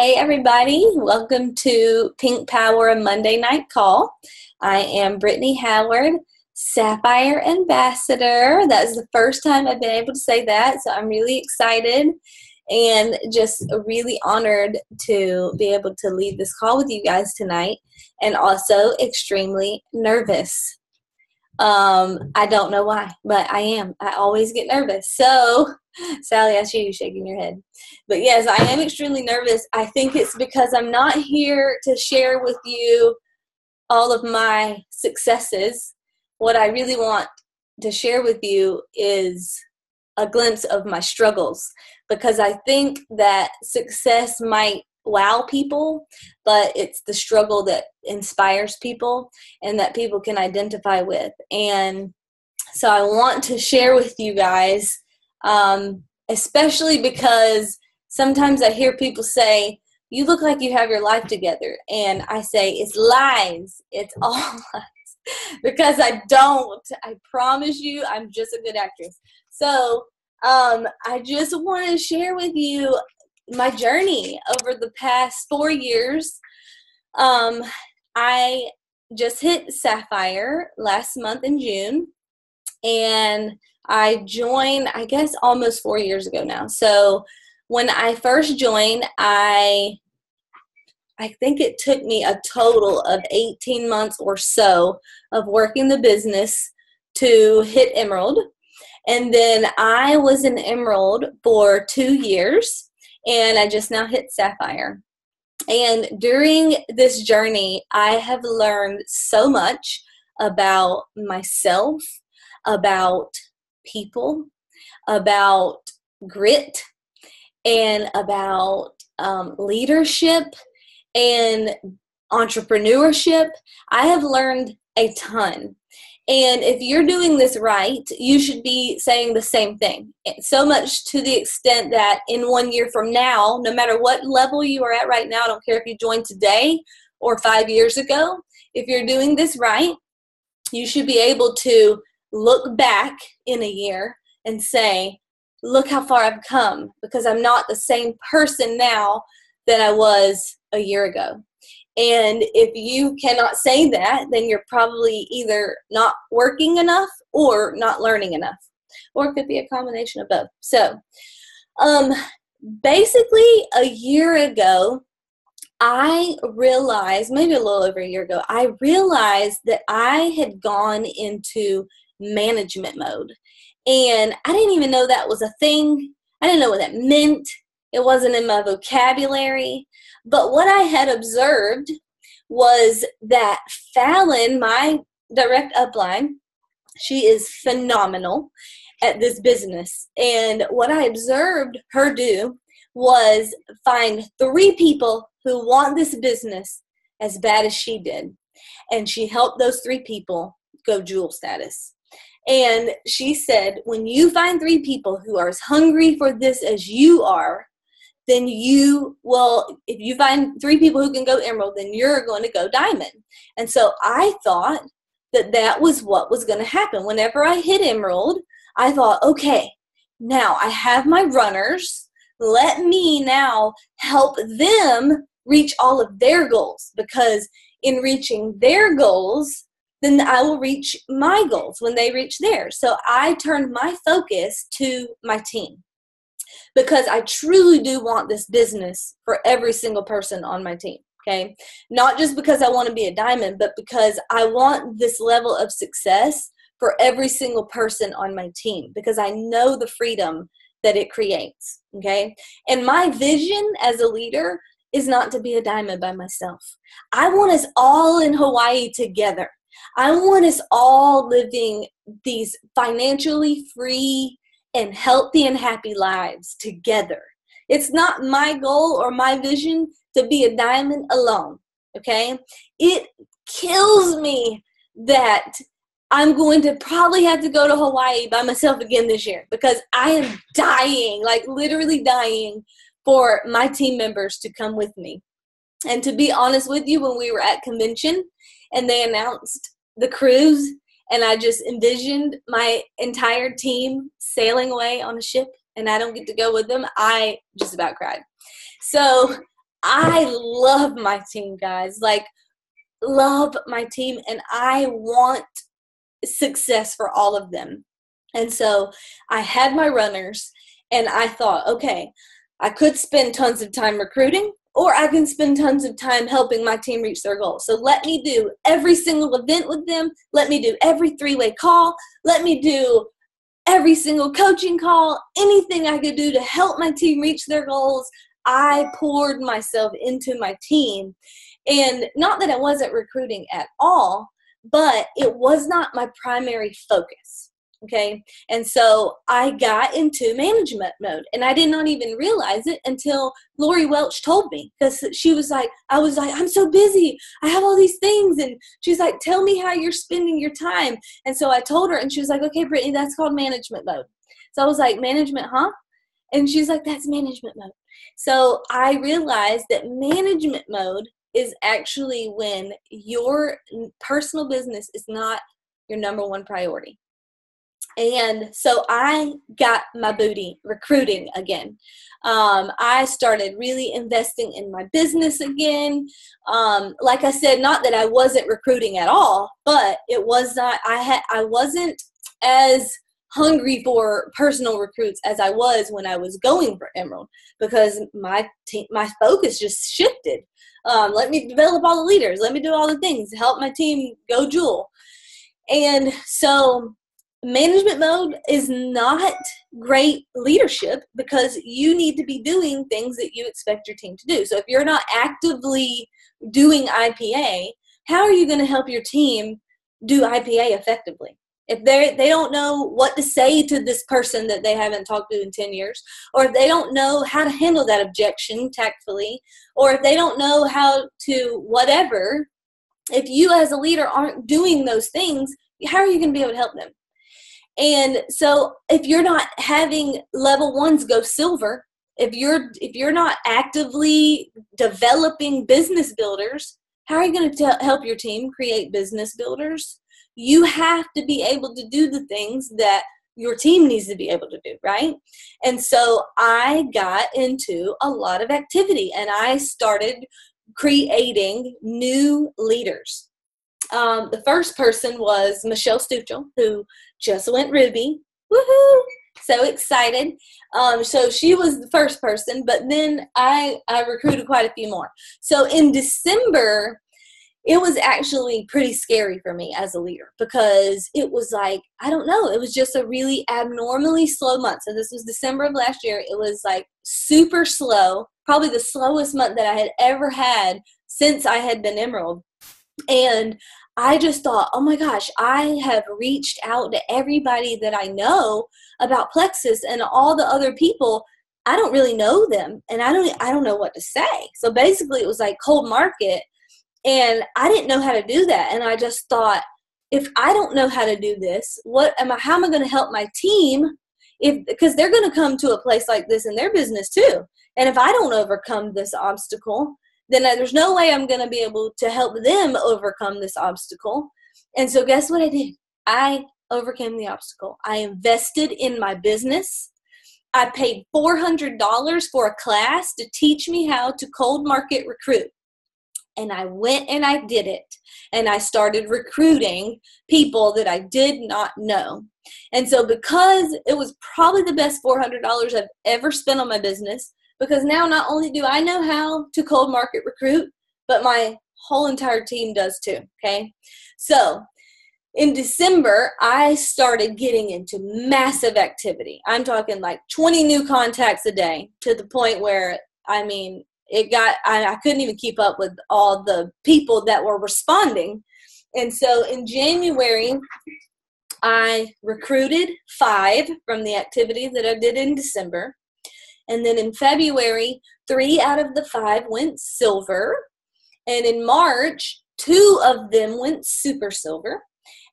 Hey everybody, welcome to Pink Power Monday Night Call. I am Brittany Howard, Sapphire Ambassador. That's the first time I've been able to say that, so I'm really excited and just really honored to be able to lead this call with you guys tonight, and also extremely nervous. I don't know why, but I am. I always get nervous. So, Sally, I see you shaking your head. But yes, I am extremely nervous. I think it's because I'm not here to share with you all of my successes. What I really want to share with you is a glimpse of my struggles, because I think that success might wow people, but it's the struggle that inspires people and that people can identify with. And so I want to share with you guys, especially because sometimes I hear people say, you look like you have your life together. And I say, it's lies. It's all lies. Because I don't. I promise you, I'm just a good actress. So I just want to share with you my journey over the past 4 years. I just hit Sapphire last month in June, and I joined, I guess, almost 4 years ago now. So when I first joined, I think it took me a total of 18 months or so of working the business to hit Emerald. And then I was in Emerald for 2 years. And I just now hit Sapphire. And during this journey, I have learned so much about myself, about people, about grit, and about leadership and entrepreneurship. I have learned a ton. And if you're doing this right, you should be saying the same thing. So much to the extent that in 1 year from now, no matter what level you are at right now, I don't care if you joined today or 5 years ago, if you're doing this right, you should be able to look back in a year and say, look how far I've come, because I'm not the same person now that I was a year ago. And if you cannot say that, then you're probably either not working enough or not learning enough. Or it could be a combination of both. So, basically a year ago, I realized, maybe a little over a year ago, I realized that I had gone into management mode. And I didn't even know that was a thing. I didn't know what that meant. It wasn't in my vocabulary. But what I had observed was that Fallon, my direct upline, she is phenomenal at this business. And what I observed her do was find 3 people who want this business as bad as she did. And she helped those 3 people go jewel status. And she said, when you find 3 people who are as hungry for this as you are, then you will, if you find 3 people who can go Emerald, then you're going to go Diamond. And so I thought that that was what was going to happen. Whenever I hit Emerald, I thought, okay, now I have my runners. Let me now help them reach all of their goals, because in reaching their goals, then I will reach my goals when they reach theirs. So I turned my focus to my team, because I truly do want this business for every single person on my team, okay? Not just because I want to be a diamond, but because I want this level of success for every single person on my team, because I know the freedom that it creates, okay? And my vision as a leader is not to be a diamond by myself. I want us all in Hawaii together. I want us all living these financially free and healthy and happy lives together. It's not my goal or my vision to be a diamond alone, okay? It kills me that I'm going to probably have to go to Hawaii by myself again this year, because I am dying, like literally dying, for my team members to come with me. And to be honest with you, when we were at convention and they announced the cruise, and I just envisioned my entire team sailing away on a ship, and I don't get to go with them, I just about cried. So I love my team, guys. Like, love my team, and I want success for all of them. And so I had my runners, and I thought, okay, I could spend tons of time recruiting, or I can spend tons of time helping my team reach their goals. So let me do every single event with them. Let me do every 3-way call. Let me do every single coaching call, anything I could do to help my team reach their goals. I poured myself into my team. And not that I wasn't recruiting at all, but it was not my primary focus. Okay. And so I got into management mode, and I did not even realize it until Lori Welch told me, because she was like, I was like, I'm so busy. I have all these things. And she's like, tell me how you're spending your time. And so I told her, and she was like, okay, Brittany, that's called management mode. So I was like, management, huh? And she's like, that's management mode. So I realized that management mode is actually when your personal business is not your number one priority. And so I got my booty recruiting again. I started really investing in my business again. Like I said, not that I wasn't recruiting at all, but it was not, I wasn't as hungry for personal recruits as I was when I was going for Emerald, because my focus just shifted. Let me develop all the leaders. Let me do all the things, help my team go jewel. And so management mode is not great leadership, because you need to be doing things that you expect your team to do. So if you're not actively doing IPA, how are you going to help your team do IPA effectively? If they don't know what to say to this person that they haven't talked to in 10 years, or if they don't know how to handle that objection tactfully, or if they don't know how to whatever, if you as a leader aren't doing those things, how are you going to be able to help them? And so if you're not having level ones go silver, if you're not actively developing business builders, how are you going to help your team create business builders? You have to be able to do the things that your team needs to be able to do, right? And so I got into a lot of activity, and I started creating new leaders. The first person was Michelle Stuchel, who just went Ruby. Woohoo! So excited. So she was the first person, but then I recruited quite a few more. So in December, it was actually pretty scary for me as a leader, because it was like, I don't know, it was just a really abnormally slow month. So this was December of last year. It was like super slow, probably the slowest month that I had ever had since I had been Emerald. And I just thought, oh my gosh, I have reached out to everybody that I know about Plexus, and all the other people, I don't really know them, and I don't know what to say. So basically it was like cold market, and I didn't know how to do that. And I just thought, if I don't know how to do this, how am I going to help my team? Because they're going to come to a place like this in their business too. And if I don't overcome this obstacle, then there's no way I'm going to be able to help them overcome this obstacle. And so guess what I did? I overcame the obstacle. I invested in my business. I paid $400 for a class to teach me how to cold market recruit. And I went and I did it. And I started recruiting people that I did not know. And so because it was probably the best $400 I've ever spent on my business, because now not only do I know how to cold market recruit, but my whole entire team does too, okay? So in December, I started getting into massive activity. I'm talking like 20 new contacts a day, to the point where, I mean, I couldn't even keep up with all the people that were responding. And so in January, I recruited 5 from the activities that I did in December. And then in February, 3 out of the 5 went silver. And in March, 2 of them went super silver.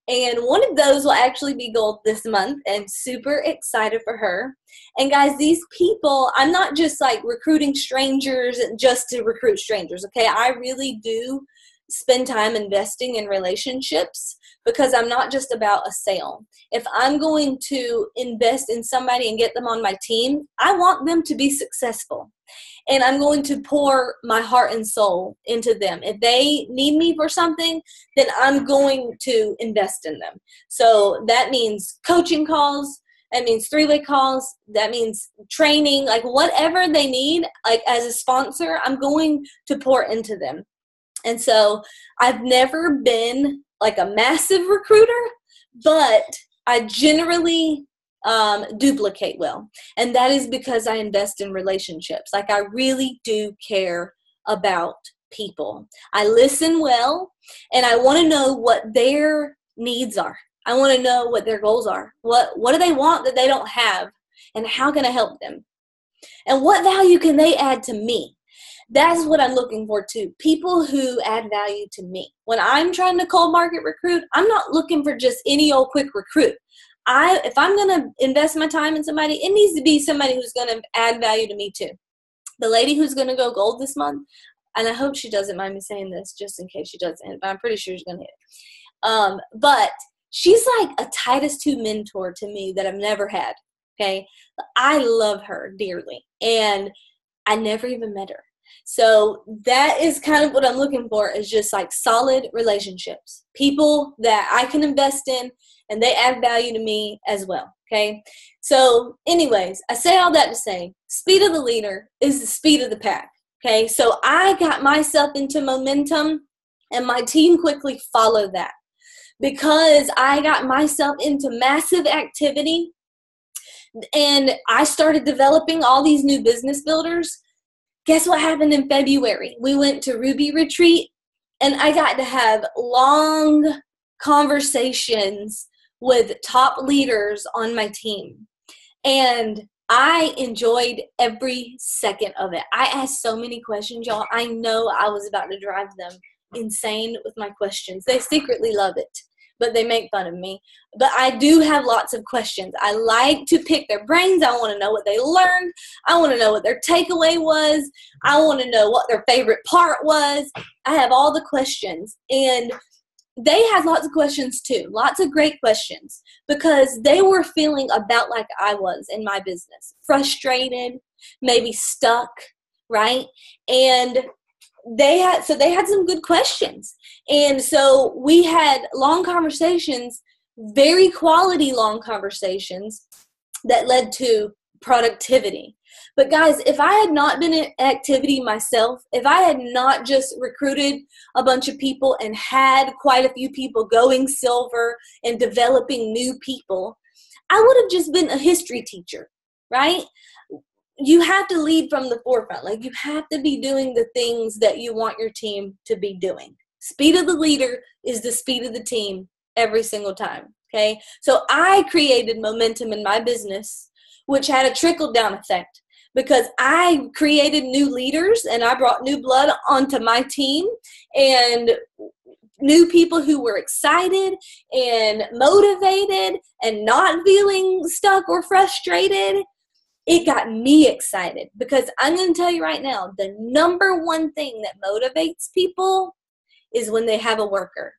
And one of those will actually be gold this month, and super excited for her. And guys, these people, I'm not just like recruiting strangers just to recruit strangers, okay? I really do spend time investing in relationships, because I'm not just about a sale. If I'm going to invest in somebody and get them on my team, I want them to be successful. and I'm going to pour my heart and soul into them. If they need me for something, then I'm going to invest in them. So that means coaching calls. That means 3-way calls. That means training, like whatever they need, like as a sponsor, I'm going to pour into them. And so I've never been like a massive recruiter, but I generally duplicate well. And that is because I invest in relationships. Like I really do care about people. I listen well, and I want to know what their needs are. I want to know what their goals are. What do they want that they don't have? And how can I help them? And what value can they add to me? That's what I'm looking for too. People who add value to me. When I'm trying to cold market recruit, I'm not looking for just any old quick recruit. If I'm going to invest my time in somebody, it needs to be somebody who's going to add value to me too. The lady who's going to go gold this month, and I hope she doesn't mind me saying this just in case she doesn't, but I'm pretty sure she's going to hit it. But she's like a Titus 2 mentor to me that I've never had. Okay. I love her dearly, and I never even met her. So that is kind of what I'm looking for, is just like solid relationships, people that I can invest in and they add value to me as well. Okay. So anyways, I say all that to say speed of the leader is the speed of the pack. Okay. So I got myself into momentum, and my team quickly followed that because I got myself into massive activity, and I started developing all these new business builders. Guess what happened in February? We went to Ruby Retreat, and I got to have long conversations with top leaders on my team. And I enjoyed every second of it. I asked so many questions, y'all. I know I was about to drive them insane with my questions. They secretly love it, but they make fun of me. But I do have lots of questions. I like to pick their brains. I want to know what they learned. I want to know what their takeaway was. I want to know what their favorite part was. I have all the questions. And they had lots of questions too. Lots of great questions, because they were feeling about like I was in my business. Frustrated, maybe stuck, right? And they had some good questions. And so we had long conversations, very quality long conversations that led to productivity. But guys, if I had not been in activity myself, if I had not just recruited a bunch of people and had quite a few people going silver and developing new people, I would have just been a history teacher, right? You have to lead from the forefront. Like, you have to be doing the things that you want your team to be doing. Speed of the leader is the speed of the team every single time. Okay. So I created momentum in my business, which had a trickle down effect, because I created new leaders and I brought new blood onto my team and new people who were excited and motivated and not feeling stuck or frustrated. It got me excited, because I'm going to tell you right now, the number one thing that motivates people is when they have a worker,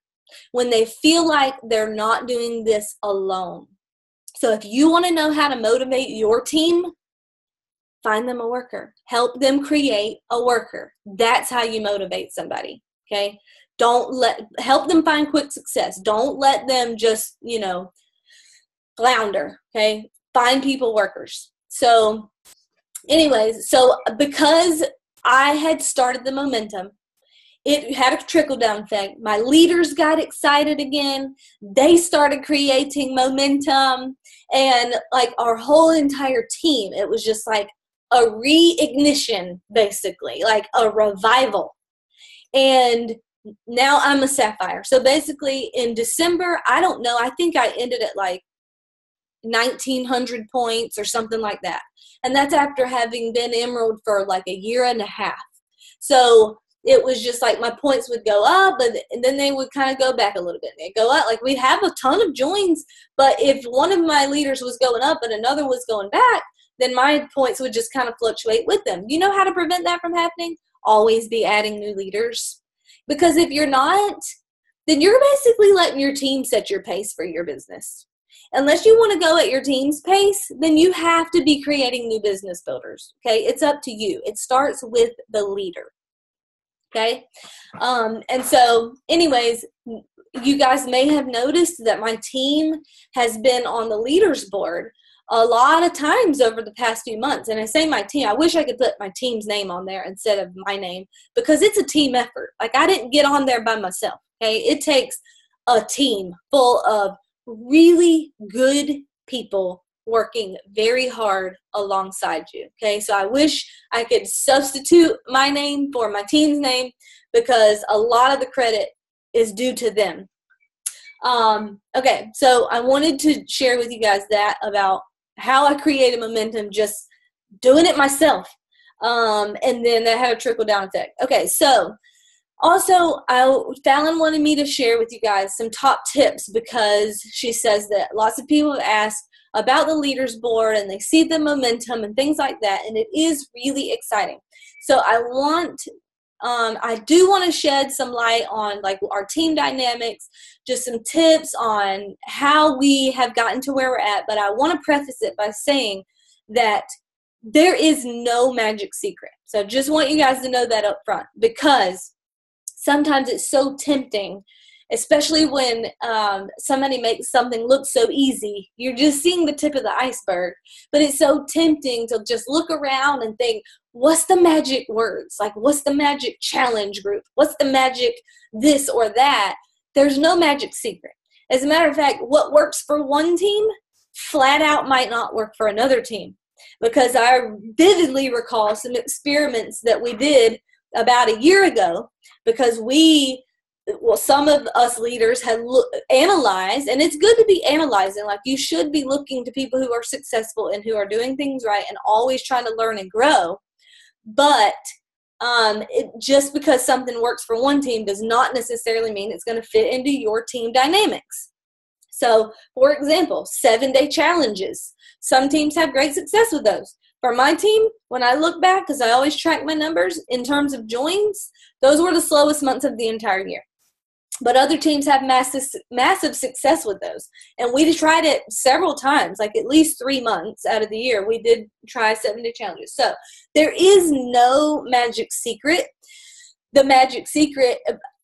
when they feel like they're not doing this alone. So if you want to know how to motivate your team, find them a worker. Help them create a worker. That's how you motivate somebody, okay? Help them find quick success. Don't let them just, flounder, okay? Find people workers. So anyways, because I had started the momentum, it had a trickle-down effect. My leaders got excited again. They started creating momentum, and like our whole entire team, it was just like a reignition, basically, like a revival. And now I'm a sapphire. So basically in December, I don't know, I think I ended at like 1,900 points or something like that. And that's after having been emerald for like a year and a half. So it was just like my points would go up, and then they would kind of go back a little bit. They'd go up. Like, we'd have a ton of joins, but if one of my leaders was going up and another was going back, then my points would just kind of fluctuate with them. You know how to prevent that from happening? Always be adding new leaders. Because if you're not, then you're basically letting your team set your pace for your business. Unless you want to go at your team's pace, then you have to be creating new business builders. Okay, it's up to you. It starts with the leader. Okay, and so anyways, you guys may have noticed that my team has been on the leaders board a lot of times over the past few months. And I say my team, I wish I could put my team's name on there instead of my name, because it's a team effort. Like, I didn't get on there by myself. Okay, it takes a team full of really good people working very hard alongside you. Okay, so I wish I could substitute my name for my team's name, because a lot of the credit is due to them. Okay, so I wanted to share with you guys that about how I created momentum just doing it myself. And then that had a trickle down effect. Okay, so also, Fallon wanted me to share with you guys some top tips, because she says that lots of people have asked about the leaders board and they see the momentum and things like that, and it is really exciting. So I do want to shed some light on like our team dynamics, just some tips on how we have gotten to where we're at. But I want to preface it by saying that there is no magic secret. So just want you guys to know that up front, because sometimes it's so tempting, especially when somebody makes something look so easy. You're just seeing the tip of the iceberg, but it's so tempting to just look around and think, what's the magic words? Like, what's the magic challenge group? What's the magic this or that? There's no magic secret. As a matter of fact, what works for one team flat out might not work for another team, because I vividly recall some experiments that we did about a year ago, because some of us leaders had analyzed, and it's good to be analyzing. Like, you should be looking to people who are successful and who are doing things right and always trying to learn and grow. But just because something works for one team does not necessarily mean it's going to fit into your team dynamics. So, for example, 7-day challenges. Some teams have great success with those. For my team, when I look back, because I always track my numbers in terms of joins, those were the slowest months of the entire year. But other teams have massive success with those. And we tried it several times, like at least 3 months out of the year. We did try 7-day challenges. So there is no magic secret. The magic secret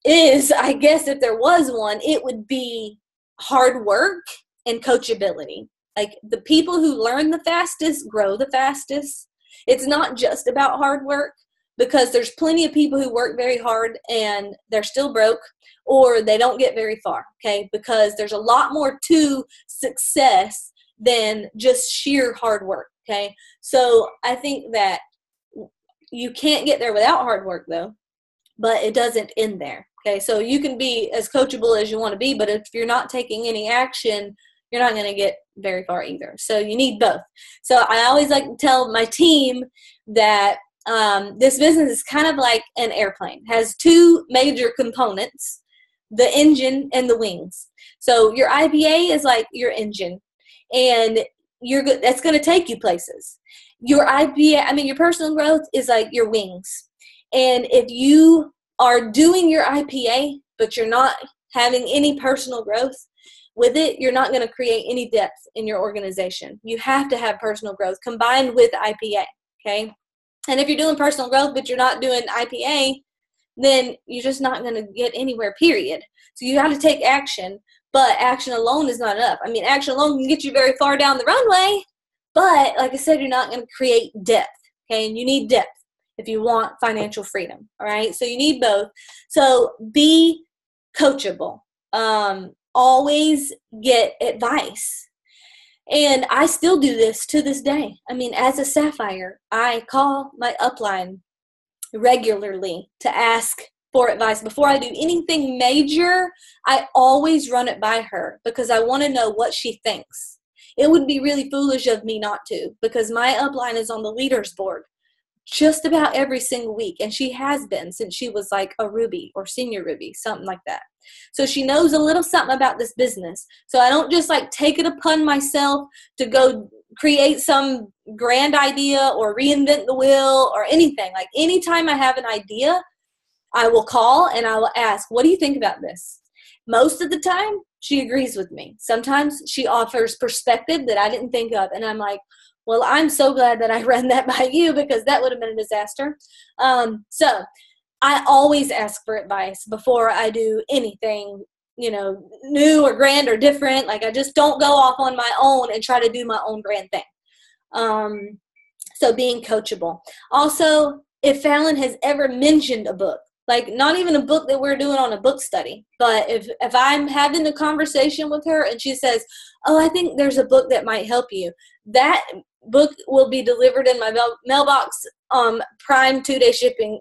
is, I guess if there was one, it would be hard work and coachability. Like, the people who learn the fastest grow the fastest. It's not just about hard work, because there's plenty of people who work very hard and they're still broke, or they don't get very far, okay? Because there's a lot more to success than just sheer hard work, okay? So I think that you can't get there without hard work, though, but it doesn't end there, okay? So you can be as coachable as you want to be, but if you're not taking any action, you're not going to get very far either. So you need both. So I always like to tell my team that this business is kind of like an airplane. It has 2 major components, the engine and the wings. So your IPA is like your engine, and that's going to take you places. Your your personal growth is like your wings. And if you are doing your IPA, but you're not having any personal growth with it, you're not going to create any depth in your organization. You have to have personal growth combined with IPA, okay? And if you're doing personal growth, but you're not doing IPA, then you're just not going to get anywhere, period. So you have to take action, but action alone is not enough. I mean, action alone can get you very far down the runway, but like I said, you're not going to create depth, okay? And you need depth if you want financial freedom, all right? So you need both. So be coachable. Always get advice. And I still do this to this day. I mean, as a Sapphire, I call my upline regularly to ask for advice. Before I do anything major, I always run it by her, because I want to know what she thinks. It would be really foolish of me not to, because my upline is on the leaders board just about every single week. And she has been since she was like a Ruby or senior Ruby, something like that. So she knows a little something about this business. So I don't just like take it upon myself to go create some grand idea or reinvent the wheel or anything. Like, anytime I have an idea, I will call and I will ask, what do you think about this? Most of the time, she agrees with me. Sometimes she offers perspective that I didn't think of. And I'm like, well, I'm so glad that I ran that by you, because that would have been a disaster. So I always ask for advice before I do anything, new or grand or different. Like, I just don't go off on my own and try to do my own grand thing. So being coachable. Also, if Fallon has ever mentioned a book, like not even a book that we're doing on a book study, but if I'm having a conversation with her and she says, oh, I think there's a book that might help you, that book will be delivered in my mailbox, Prime 2-day shipping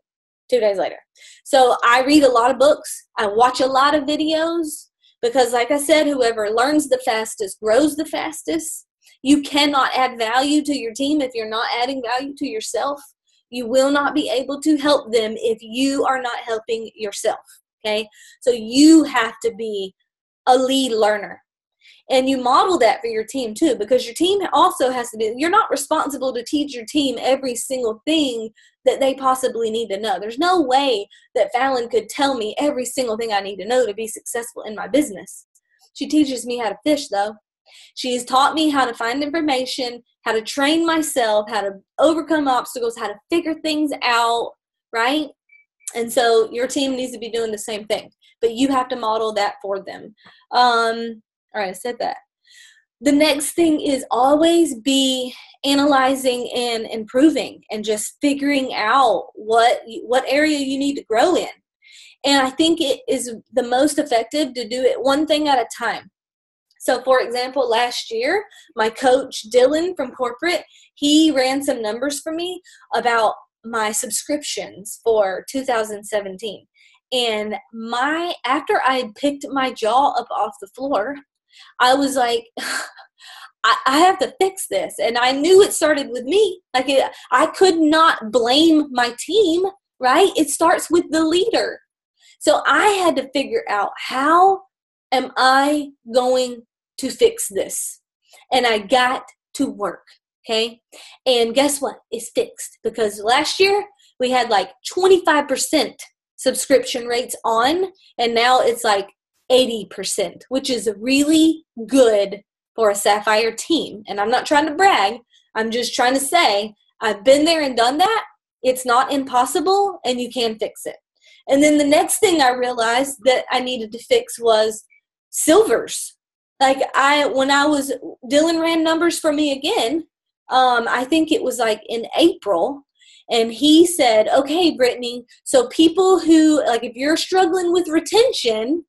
2 days later. So I read a lot of books. I watch a lot of videos, because like I said, whoever learns the fastest grows the fastest. You cannot add value to your team if you're not adding value to yourself. You will not be able to help them if you are not helping yourself, okay? So you have to be a lead learner. And you model that for your team too, because your team also has to be, you're not responsible to teach your team every single thing that they possibly need to know. There's no way that Fallon could tell me every single thing I need to know to be successful in my business. She teaches me how to fish though. She's taught me how to find information, how to train myself, how to overcome obstacles, how to figure things out, right? And so your team needs to be doing the same thing, but you have to model that for them. All right, I said that. The next thing is always be analyzing and improving and just figuring out what area you need to grow in. And I think it is the most effective to do it one thing at a time. So for example, last year, my coach Dylan from corporate, he ran some numbers for me about my subscriptions for 2017. And after I picked my jaw up off the floor, I was like, I have to fix this. And I knew it started with me. Like I could not blame my team, right? It starts with the leader. So I had to figure out, how am I going to fix this? And I got to work, okay? And guess what? It's fixed, because last year we had like 25% subscription rates on, and now it's like 80%, which is really good for a Sapphire team. And I'm not trying to brag. I'm just trying to say I've been there and done that. It's not impossible, and you can fix it. And then the next thing I realized that I needed to fix was silvers. Like Dylan ran numbers for me again. I think it was like in April. And he said, okay, Brittany, so people who, like if you're struggling with retention,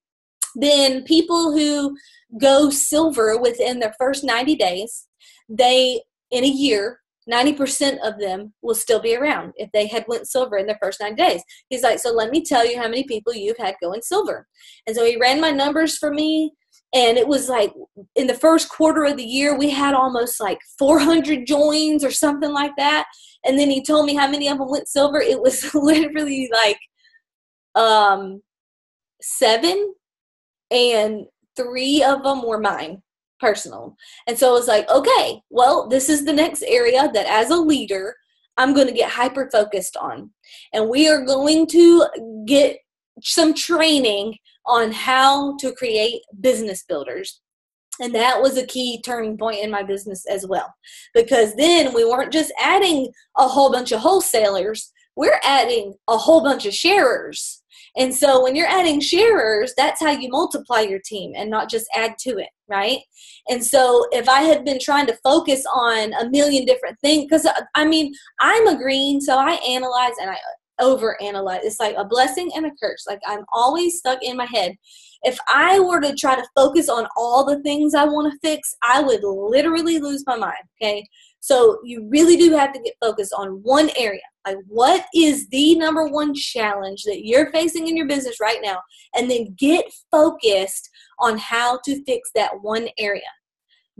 then people who go silver within their first 90 days, in a year, 90% of them will still be around if they had went silver in their first 90 days. He's like, so let me tell you how many people you've had going silver. And so he ran my numbers for me. And it was like in the first quarter of the year, we had almost like 400 joins or something like that. And then he told me how many of them went silver. It was literally like 7, and 3 of them were mine, personal. And so I was like, okay, well, this is the next area that as a leader, I'm going to get hyper focused on. And we are going to get some training on how to create business builders. And that was a key turning point in my business as well. Because then we weren't just adding a whole bunch of wholesalers, we're adding a whole bunch of sharers. And so when you're adding sharers, that's how you multiply your team and not just add to it, right? And so if I had been trying to focus on a million different things, because I mean, I'm a green, so I analyze and I overanalyze. It's like a blessing and a curse. Like I'm always stuck in my head. If I were to try to focus on all the things I want to fix, I would literally lose my mind, okay? So you really do have to get focused on one area. Like what is the number one challenge that you're facing in your business right now? And then get focused on how to fix that one area.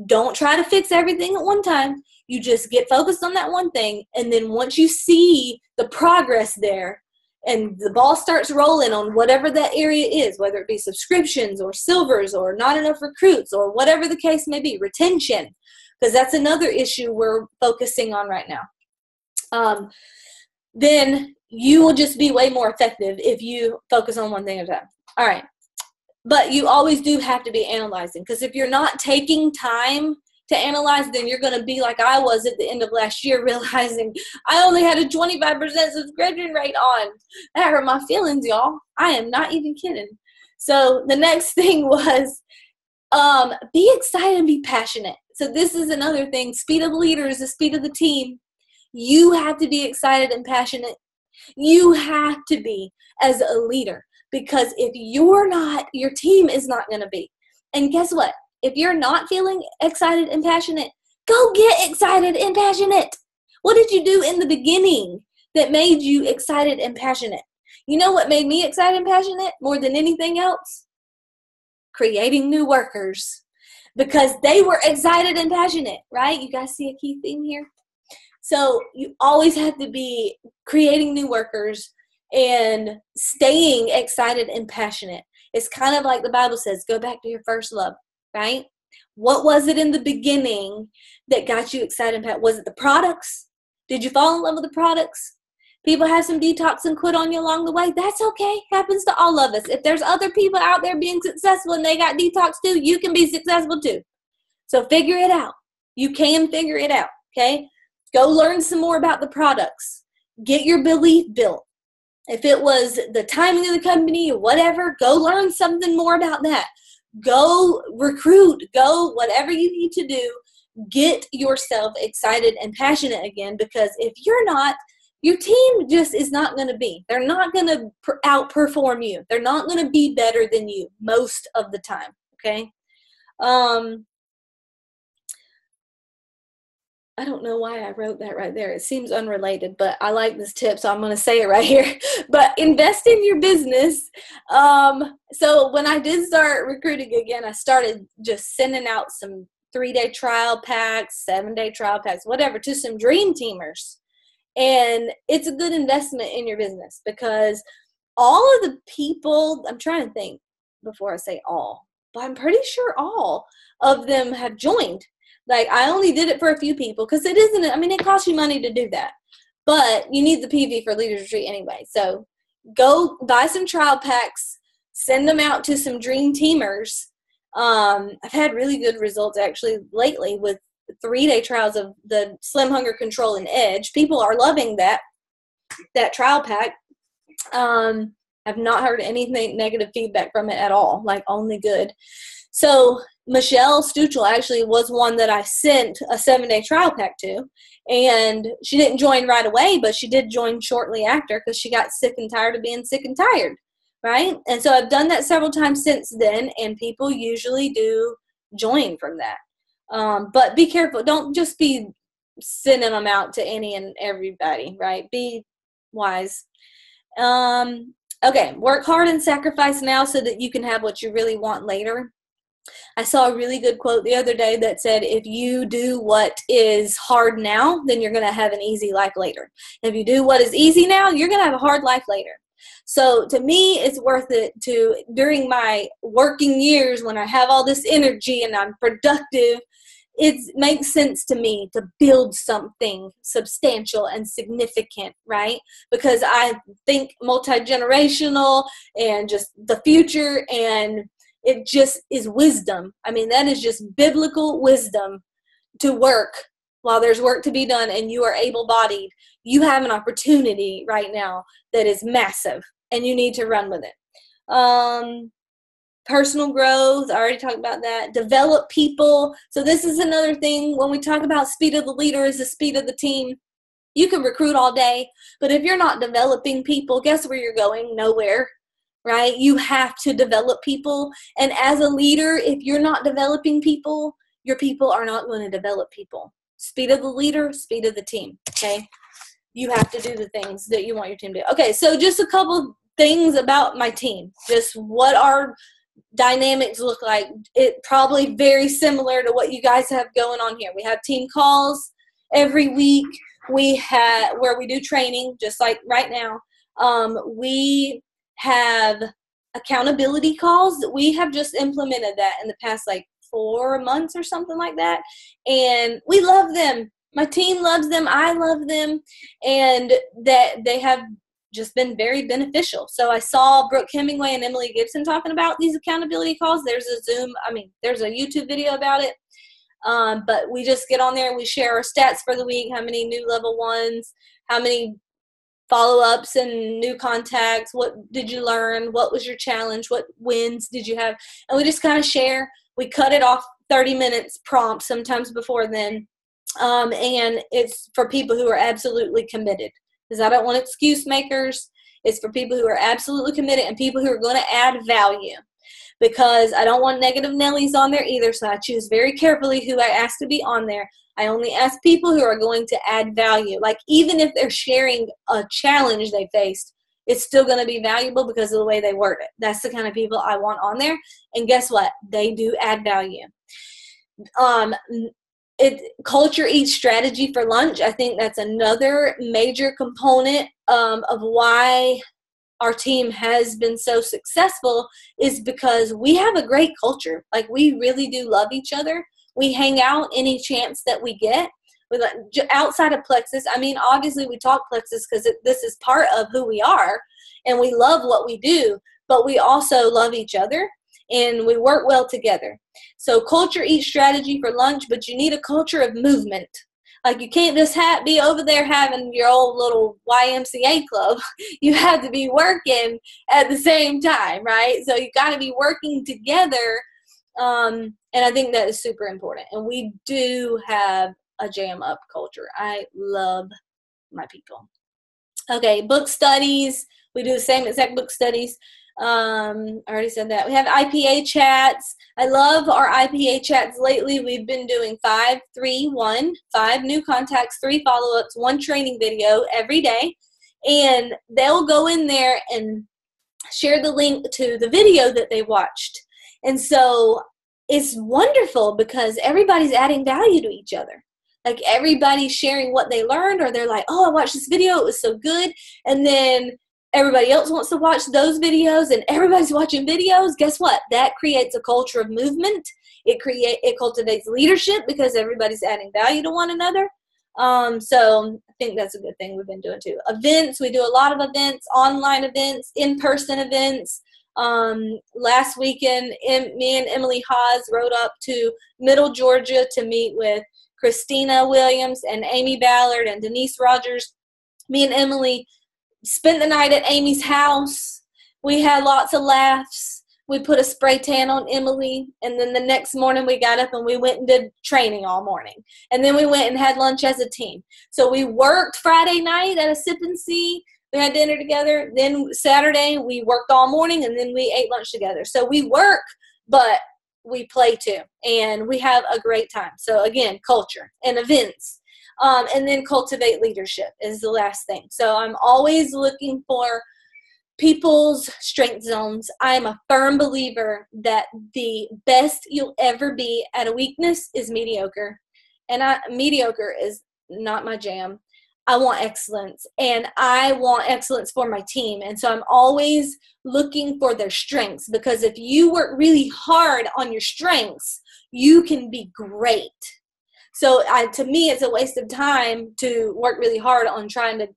Don't try to fix everything at one time. You just get focused on that one thing. And then once you see the progress there and the ball starts rolling on whatever that area is, whether it be subscriptions or silvers or not enough recruits or whatever the case may be, retention, because that's another issue we're focusing on right now. Then you will just be way more effective if you focus on one thing at a time. All right. But you always do have to be analyzing, because if you're not taking time to analyze, then you're going to be like I was at the end of last year, realizing I only had a 25% subscription rate on. That hurt my feelings, y'all. I am not even kidding. So the next thing was be excited and be passionate. So this is another thing. Speed of the leader is the speed of the team. You have to be excited and passionate. You have to be as a leader, because if you're not, your team is not going to be. And guess what? If you're not feeling excited and passionate, go get excited and passionate. What did you do in the beginning that made you excited and passionate? You know what made me excited and passionate more than anything else? Creating new workers, because they were excited and passionate, right? You guys see a key theme here? So you always have to be creating new workers and staying excited and passionate. It's kind of like the Bible says, go back to your first love, right? What was it in the beginning that got you excited and passionate? Was it the products? Did you fall in love with the products? People have some detox and quit on you along the way. That's okay. Happens to all of us. If there's other people out there being successful and they got detox too, you can be successful too. So figure it out. You can figure it out, okay? Go learn some more about the products. Get your belief built. If it was the timing of the company or whatever, go learn something more about that. Go recruit. Go whatever you need to do. Get yourself excited and passionate again, because if you're not, your team just is not going to be. They're not going to outperform you. They're not going to be better than you most of the time, okay? I don't know why I wrote that right there. It seems unrelated, but I like this tip, so I'm going to say it right here. But invest in your business. So when I did start recruiting again, I started just sending out some 3-day trial packs, 7-day trial packs, whatever, to some dream teamers. And it's a good investment in your business, because all of the people, I'm trying to think before I say all, but I'm pretty sure all of them have joined. Like, I only did it for a few people, because it isn't, I mean, it costs you money to do that, but you need the PV for Leaders Retreat anyway. So go buy some trial packs, send them out to some dream teamers. I've had really good results actually lately with 3-day trials of the Slim, Hunger, Control, and Edge. People are loving that trial pack. I've not heard anything negative feedback from it at all, like only good. So Michelle Stuchel actually was one that I sent a 7-day trial pack to, and she didn't join right away, but she did join shortly after, because she got sick and tired of being sick and tired, right? And so I've done that several times since then, and people usually do join from that. But be careful. Don't just be sending them out to any and everybody, right? Be wise. Okay, work hard and sacrifice now so that you can have what you really want later. I saw a really good quote the other day that said, if you do what is hard now, then you're going to have an easy life later. If you do what is easy now, you're going to have a hard life later. So to me, it's worth it to, during my working years, when I have all this energy and I'm productive, it makes sense to me to build something substantial and significant, right? Because I think multi-generational and just the future, and it just is wisdom. I mean, that is just biblical wisdom to work while there's work to be done and you are able-bodied. You have an opportunity right now that is massive, and you need to run with it. Personal growth, I already talked about that. Develop people. So this is another thing when we talk about speed of the leader is the speed of the team. You can recruit all day, but if you're not developing people, guess where you're going? Nowhere, right? You have to develop people. And as a leader, if you're not developing people, your people are not going to develop people. Speed of the leader, speed of the team, okay? You have to do the things that you want your team to do. Okay, so just a couple things about my team. Just what our dynamics look like. It probably very similar to what you guys have going on here. We have team calls every week. We have where we do training, just like right now. We have accountability calls. We have just implemented that in the past like 4 months or something like that, and we love them. My team loves them. I love them, and that they have just been very beneficial. So I saw Brooke Hemingway and Emily Gibson talking about these accountability calls. There's there's a YouTube video about it. But we just get on there and we share our stats for the week, how many new level ones, how many follow-ups and new contacts, what did you learn, what was your challenge, what wins did you have, and we just kind of share. We cut it off 30 minutes prompt sometimes before then, and it's for people who are absolutely committed, because I don't want excuse makers. It's for people who are absolutely committed and people who are going to add value, because I don't want negative Nellies on there either, so I choose very carefully who I ask to be on there. I only ask people who are going to add value. Like, even if they're sharing a challenge they faced, it's still going to be valuable because of the way they word it. That's the kind of people I want on there. And guess what? They do add value. Culture eats strategy for lunch. I think that's another major component of why our team has been so successful, is because we have a great culture. Like, we really do love each other. We hang out any chance that we get. Outside of Plexus, I mean, obviously we talk Plexus because this is part of who we are, and we love what we do, but we also love each other, and we work well together. So culture eats strategy for lunch, but you need a culture of movement. Like, you can't just be over there having your old little YMCA club. You have to be working at the same time, right? So you got to be working together. And I think that is super important. And we do have a jam up culture. I love my people. Okay, book studies. We do the same exact book studies. I already said that. We have IPA chats. I love our IPA chats lately. We've been doing 5, 3, 1, 5 new contacts, 3 follow-ups, 1 training video every day. And they'll go in there and share the link to the video that they watched. And so it's wonderful because everybody's adding value to each other. Like, everybody's sharing what they learned, or they're like, oh, I watched this video, it was so good. And then everybody else wants to watch those videos, and everybody's watching videos. Guess what? That creates a culture of movement. It cultivates leadership because everybody's adding value to one another. So I think that's a good thing we've been doing too. Events, we do a lot of events, online events, in-person events. Last weekend, me and Emily Haas rode up to Middle Georgia to meet with Christina Williams and Amy Ballard and Denise Rogers. Me and Emily spent the night at Amy's house. We had lots of laughs. We put a spray tan on Emily, and then the next morning we got up and we went and did training all morning. And then we went and had lunch as a team. So we worked Friday night at a Sip and See. We had dinner together. Then Saturday we worked all morning, and then we ate lunch together. So we work, but we play too, and we have a great time. So again, culture and events. And then cultivate leadership is the last thing. So I'm always looking for people's strength zones. I'm a firm believer that the best you'll ever be at a weakness is mediocre. And mediocre is not my jam. I want excellence, and I want excellence for my team. And so I'm always looking for their strengths, because if you work really hard on your strengths, you can be great. So to me, it's a waste of time to work really hard on trying to,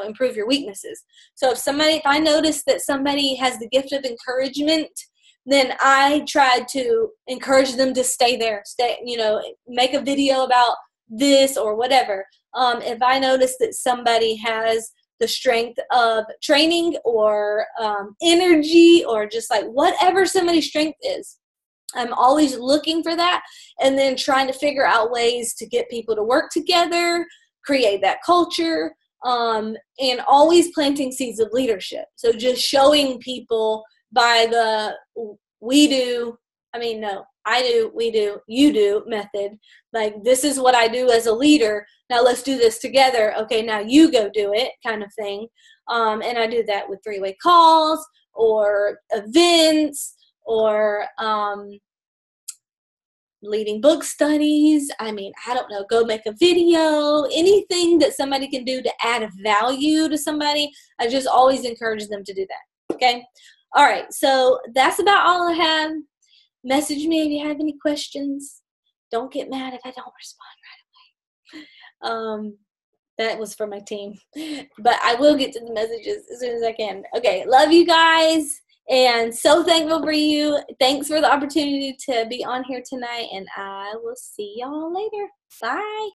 improve your weaknesses. So if I notice that somebody has the gift of encouragement, then I try to encourage them to stay there, make a video about this or whatever. If I notice that somebody has the strength of training or energy, or just like whatever somebody's strength is, I'm always looking for that, and then trying to figure out ways to get people to work together, create that culture, and always planting seeds of leadership. So just showing people by the we do, I do, we do, you do method. Like, this is what I do as a leader. Now let's do this together. Okay, now you go do it, kind of thing. And I do that with 3-way calls or events or leading book studies. I don't know, go make a video, anything that somebody can do to add value to somebody. I just always encourage them to do that. Okay. All right. So that's about all I have. Message me if you have any questions. Don't get mad if I don't respond right away. That was for my team. But I will get to the messages as soon as I can. Okay, love you guys. And so thankful for you. Thanks for the opportunity to be on here tonight. And I will see y'all later. Bye.